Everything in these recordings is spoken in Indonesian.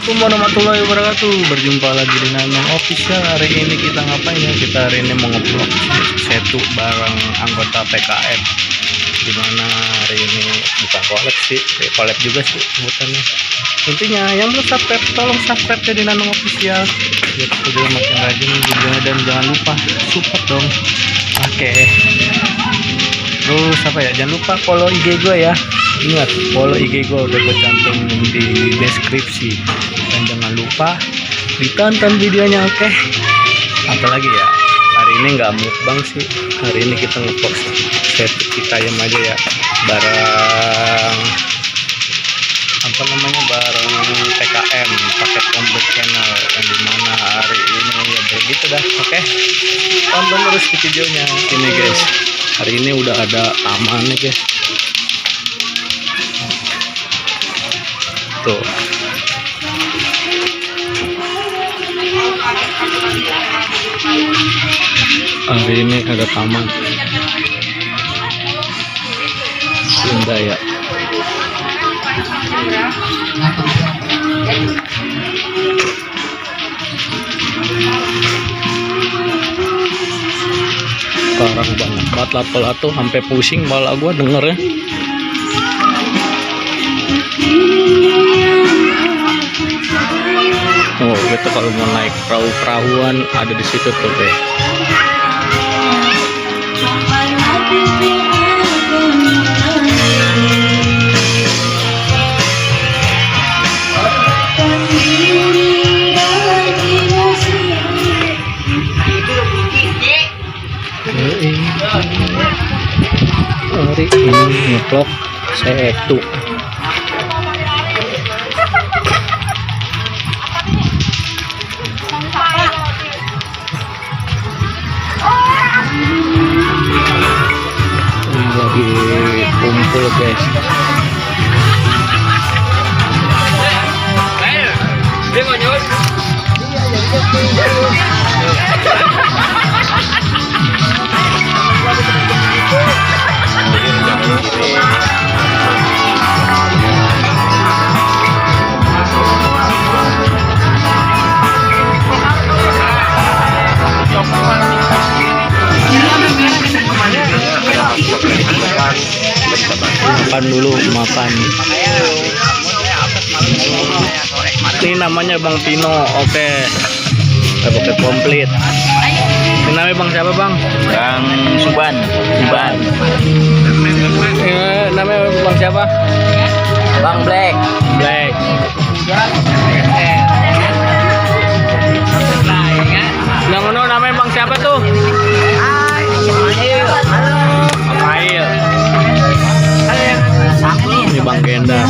Assalamualaikum warahmatullahi wabarakatuh. Berjumpa lagi di Nanong Official. Hari ini kita ngapain ya? Kita hari ini mau nge-vlog setu bareng anggota PKM. Dimana hari ini bukan collab sih, collab juga sih sebutannya. Intinya yang belum subscribe, tolong subscribe ya di Nanong Official. Biar kita juga makin rajin videonya, dan jangan lupa support dong. Oke. Terus apa ya? Jangan lupa follow IG gue ya. Ingat, follow IG gue udah gue cantumin di deskripsi. Dan jangan lupa ditonton videonya, oke? Apalagi ya, hari ini nggak mukbang sih. Hari ini kita nge-vlog set kita ayam aja ya, bareng apa namanya, bareng PKM paket komplit channel. Yang dimana hari ini ya begitu dah, oke? Tonton terus di videonya ini guys. Hari ini udah ada tamannya guys. Tuh. Hari ini ada taman Sindaya. Sekarang banyak banget lato-lato, sampai pusing malah gua dengernya. Oh, itu kalau mau naik perahu-perahuan ada di situ tuh deh. Hari ini nge-vlog setu. Lagi kumpul guys. Makan dulu, makan. Ini namanya Bang Tino, oke. Pakai komplit. Ini namanya Bang siapa Bang? Bang Suban. Ini namanya Bang siapa? Bang Black. Yang ono namanya Bang siapa tuh? Mail. Ini Bang Genda.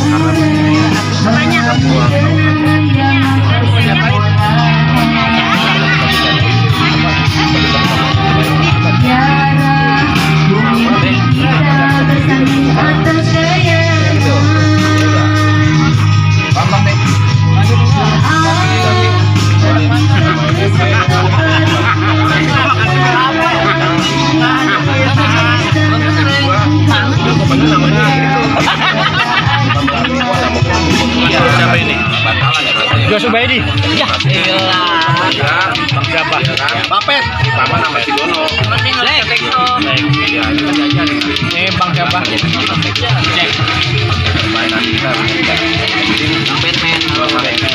Siapa ini? Joshua Baidi. Ya, Bang siapa? Papet. Sama nama si Dono. Ini Bang siapa? Cek. Mainan kita.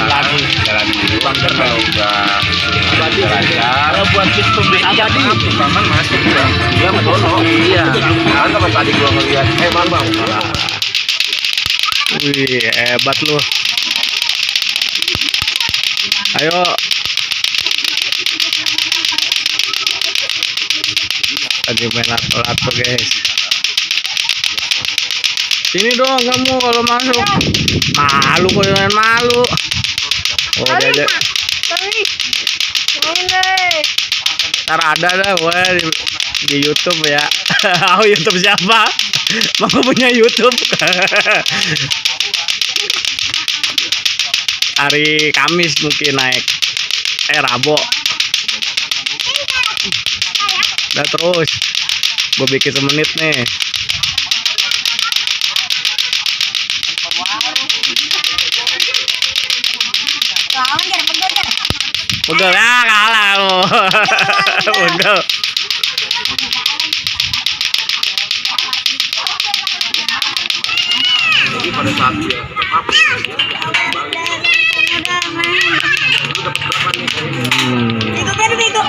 Lagi. Bang Gerda udah. Kalau buat pembeli abadi. Paman masuk ya. Iya sama Dono. Iya. Ada pas tadi gua ngeliat. Bang. Wih, hebat lu. Ayo. Lagi main lato-lato guys. Sini dong kamu kalau masuk. Malu kok, jangan malu. Oh, ada. Ntar ada dah gue di YouTube ya. Oh, YouTube siapa? Mama punya YouTube. Hari Kamis mungkin naik. Rabu. Udah terus. Gue bikin semenit nih. Lawan jar, pegel jar. Pegel ah, kalah lu. Pegel. Jadi pada saat dia sudah mampu, dia kembali. Bego kan bego.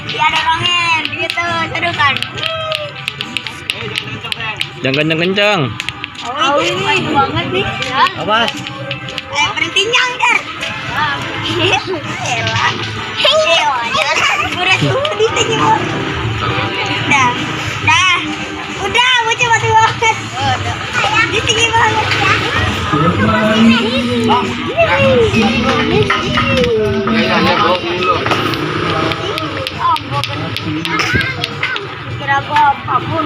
Iya dorongin, gitu, sedukan. Jangan kenceng-kenceng. Oh ini banget nih. Apa? Berhenti nyang jar. Elah. Udah tuh di tinggi banget. Dah. Udah, gue coba tuh banget. Di tinggi banget ya. Ya, bawa dulu. Kira apapun.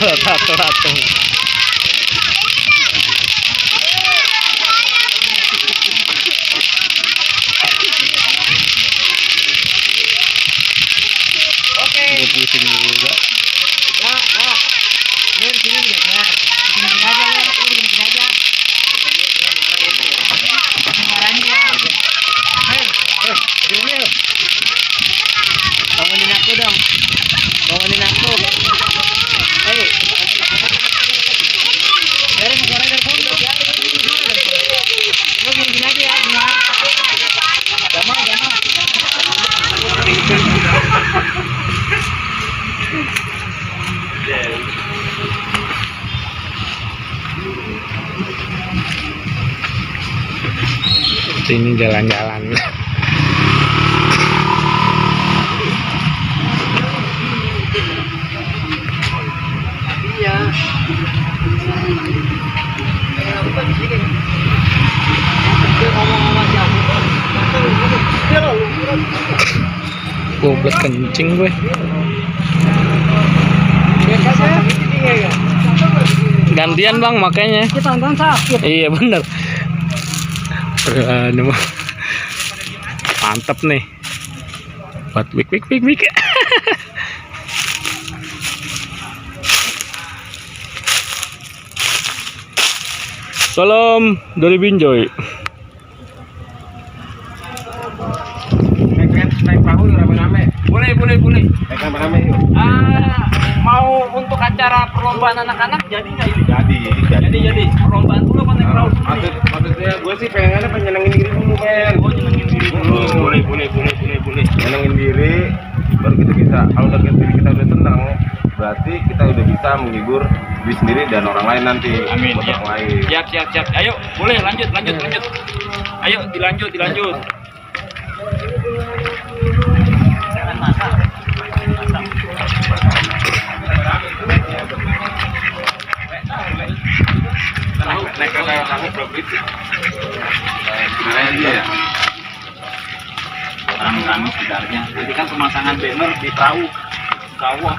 Ratu-ratu. Gue pusing juga. Bangunin aku dong. Bangunin aku. Ayo. Biarin suara dari sana. Lo gini aja ya, Bima. Jamal. Sini jalan-jalan. Goblok kencing gue. Gantian bang makanya. Kita nonton sakit. Iya bener. Aduh, mantep nih. Buat wik. Salam dari Binjai. Naik perahu yuk rame-rame. Boleh. Naik rame-rame yuk. Mau untuk acara perlombaan anak-anak jadi nggak ini? Jadi. Perlombaan dulu apa naik perahu? Maksudnya gue sih pengennya nyenengin diri dulu, men. Oh, nyenengin diri dulu. Boleh. Nyenengin diri, baru kita bisa. Kalau udah diri kita udah tenang, berarti kita udah bisa menghibur diri sendiri dan orang lain nanti. Amin. Buat Ya. orang lain. Siap. Ayo, boleh lanjut. Ayo, dilanjut. Naik ke perahu berapa itu? Dia. Rame-rame sekitarnya. Jadi kan pemasangan banner di perahu. Kawah.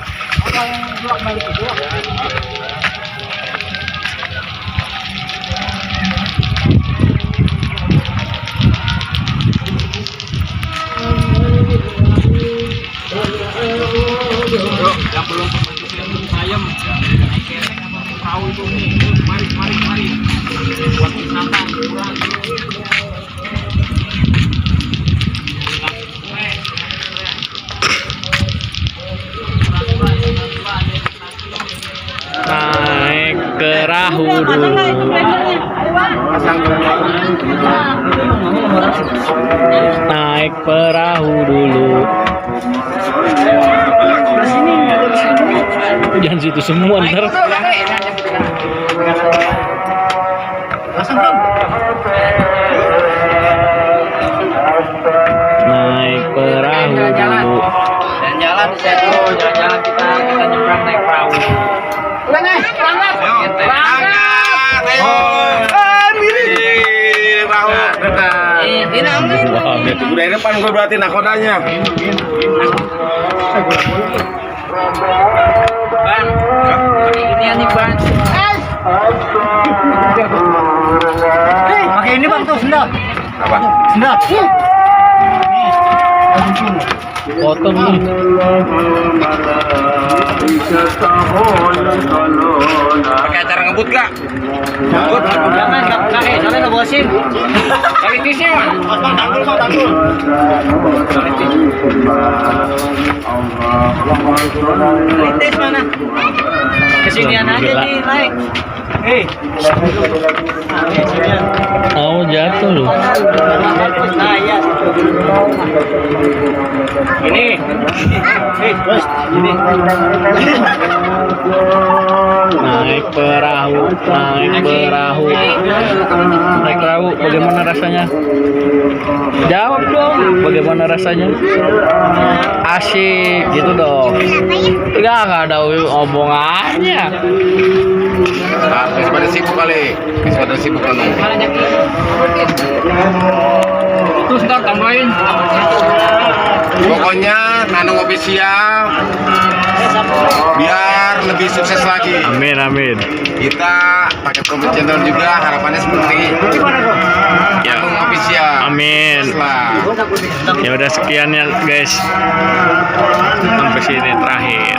Yang belum ayam naik kereng apa perahu itu nih. Mari. Buat wisata liburan. Naik perahu dulu. Naik perahu dulu. Jangan situ semua ntar. Naik perahu dulu. Jalan-jalan di situ, jalan-jalan kita nyebrang naik perahu. Udah di depan gue berarti nakodanya. Bang, ini nih bang. Pakai ini bang tuh sendal. Apa? Sendal. Potong nih. Pakai acara ngebut gak? Ngebut? Jangan, kakek, soalnya nggak bawa SIM. Kali tisnya, tanggul. Tis mana? Kesinian aja Gila. nih, naik. Oh jatuh loh. Nah, iya. Ini. Bos, ini. Naik perahu. Naik perahu, bagaimana rasanya? Jawab dong, bagaimana rasanya? Asik gitu dong. Enggak ada omongannya. Masih pada sibuk kali. Masih pada sibuk kali. Terus ntar tambahin. Pokoknya Nanung Official biar lebih sukses lagi. Amin amin. Kita pakai promo channel juga, harapannya seperti Ya. Nanung Official. Amin. Lah. Ya udah sekian ya guys. Sampai sini terakhir.